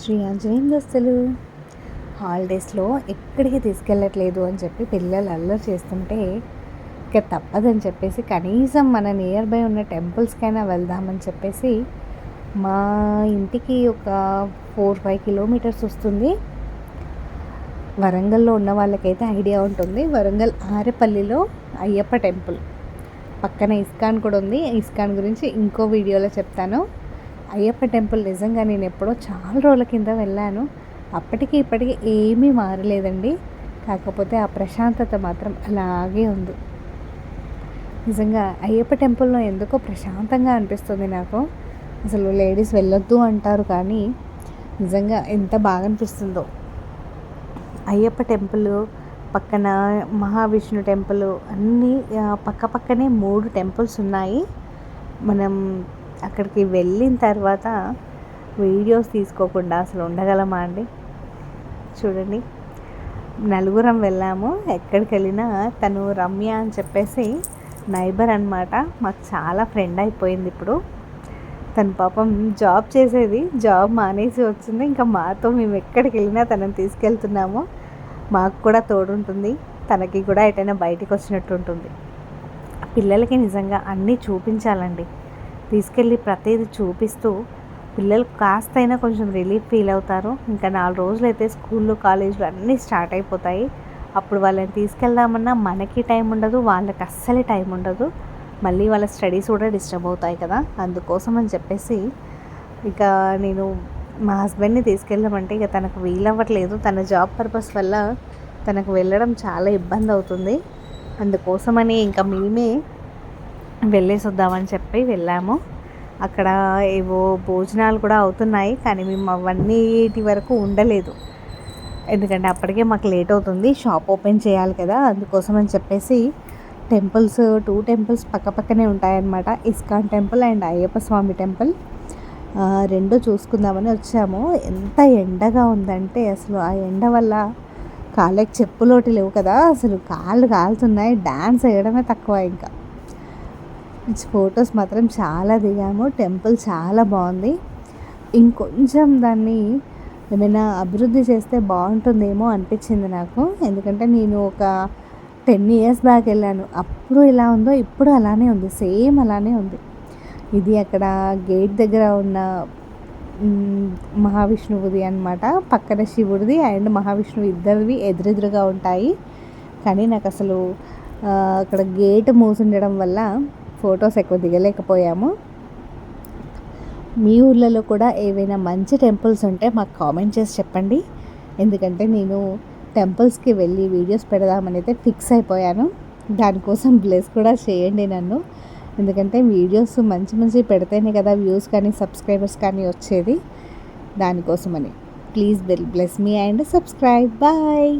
శ్రీ ఆంజనేయం దోస్తులు హాలిడేస్లో ఎక్కడికి తీసుకెళ్ళట్లేదు అని చెప్పి పిల్లలు అల్లరి చేస్తుంటే ఇక తప్పదని చెప్పేసి కనీసం మన నియర్ బై ఉన్న టెంపుల్స్కైనా వెళ్దామని చెప్పేసి మా ఇంటికి ఒక 4-5 కిలోమీటర్స్ వస్తుంది. వరంగల్లో ఉన్న వాళ్ళకైతే ఐడియా ఉంటుంది. వరంగల్ ఆరేపల్లిలో అయ్యప్ప టెంపుల్ పక్కన ఇస్కాన్ కూడా ఉంది. ఇస్కాన్ గురించి ఇంకో వీడియోలో చెప్తాను. అయ్యప్ప టెంపుల్ నిజంగా నేను ఎప్పుడో చాలా రోజుల కింద వెళ్ళాను. అప్పటికి ఇప్పటికీ ఏమీ మారలేదండి. కాకపోతే ఆ ప్రశాంతత మాత్రం అలాగే ఉంది. నిజంగా అయ్యప్ప టెంపుల్లో ఎందుకో ప్రశాంతంగా అనిపిస్తుంది నాకు. అసలు లేడీస్ వెళ్ళొద్దు అంటారు కానీ నిజంగా ఎంత బాగా అనిపిస్తుందో. అయ్యప్ప టెంపుల్ పక్కన మహావిష్ణు టెంపుల్ అన్నీ పక్కనే 3 టెంపుల్స్ ఉన్నాయి. మనం అక్కడికి వెళ్ళిన తర్వాత వీడియోస్ తీసుకోకుండా అసలు ఉండగలమా అండి? చూడండి, నలుగురం వెళ్ళాము. ఎక్కడికి వెళ్ళినా తను రమ్య అని చెప్పేసి నైబర్ అనమాట. మాకు చాలా ఫ్రెండ్ అయిపోయింది. ఇప్పుడు తను పాపం జాబ్ చేసేది, జాబ్ మానేసి వచ్చింది. ఇంకా మాతో మేము ఎక్కడికి వెళ్ళినా తనని తీసుకెళ్తున్నాము. మాకు కూడా తోడుంటుంది, తనకి కూడా ఎటైనా బయటికి వచ్చినట్టు ఉంటుంది. పిల్లలకి నిజంగా అన్నీ చూపించాలండి. తీసుకెళ్ళి ప్రతిదీ చూపిస్తూ పిల్లలు కాస్తైనా కొంచెం రిలీఫ్ ఫీల్ అవుతారు. ఇంకా 4 రోజులైతే స్కూళ్ళు కాలేజీలు అన్నీ స్టార్ట్ అయిపోతాయి. అప్పుడు వాళ్ళని తీసుకెళ్దామన్నా మనకి టైం ఉండదు, వాళ్ళకి అస్సలే టైం ఉండదు. మళ్ళీ వాళ్ళ స్టడీస్ కూడా డిస్టర్బ్ అవుతాయి కదా. అందుకోసం అని చెప్పేసి ఇక నేను మా హస్బెండ్ని తీసుకెళ్ళామంటే ఇక తనకు వీలవ్వట్లేదు. తన జాబ్ పర్పస్ వల్ల తనకు వెళ్ళడం చాలా ఇబ్బంది అవుతుంది. అందుకోసమని ఇంకా మేమే వెళ్ళేసి వద్దామని చెప్పి వెళ్ళాము. అక్కడ ఏవో భోజనాలు కూడా అవుతున్నాయి కానీ మేము అవన్నీటి వరకు ఉండలేదు. ఎందుకంటే అప్పటికే మాకు లేట్ అవుతుంది, షాప్ ఓపెన్ చేయాలి కదా. అందుకోసం అని చెప్పేసి 2 టెంపుల్స్ పక్కనే ఉంటాయన్నమాట. ISKCON temple and Ayyappa Swamy temple. 2 చూసుకుందామని వచ్చాము. ఎంత ఎండగా ఉందంటే అసలు ఆ ఎండ వల్ల కాళ్ళకి చెప్పులోటి లేవు కదా, అసలు కాళ్ళు కాలుతున్నాయి. డ్యాన్స్ వేయడమే తక్కువ. ఇంకా ఫొటోస్ మాత్రం చాలా దిగాము. టెంపుల్ చాలా బాగుంది. ఇంకొంచెం దాన్ని ఏమైనా అభివృద్ధి చేస్తే బాగుంటుందేమో అనిపించింది నాకు. ఎందుకంటే నేను ఒక 10 years బ్యాక్ వెళ్ళాను. అప్పుడు ఎలా ఉందో ఇప్పుడు అలానే ఉంది, సేమ్ అలానే ఉంది. ఇది అక్కడ గేట్ దగ్గర ఉన్న మహావిష్ణువుది అనమాట. పక్కన శివుడిది అండ్ మహావిష్ణువు ఇద్దరివి ఎదురెదురుగా ఉంటాయి. కానీ నాకు అసలు అక్కడ గేట్ మూసుండడం వల్ల ఫొటోస్ ఎక్కువ దిగలేకపోయాము. మీ ఊర్లలో కూడా ఏవైనా మంచి టెంపుల్స్ ఉంటే మాకు కామెంట్ చేసి చెప్పండి. ఎందుకంటే నేను టెంపుల్స్కి వెళ్ళి వీడియోస్ పెడదామని అయితే ఫిక్స్ అయిపోయాను. దానికోసం బ్లెస్ కూడా చేయండి నన్ను. ఎందుకంటే వీడియోస్ మంచి పెడితేనే కదా వ్యూస్ కానీ సబ్స్క్రైబర్స్ కానీ వచ్చేది. దానికోసమని please bless me and subscribe. Bye.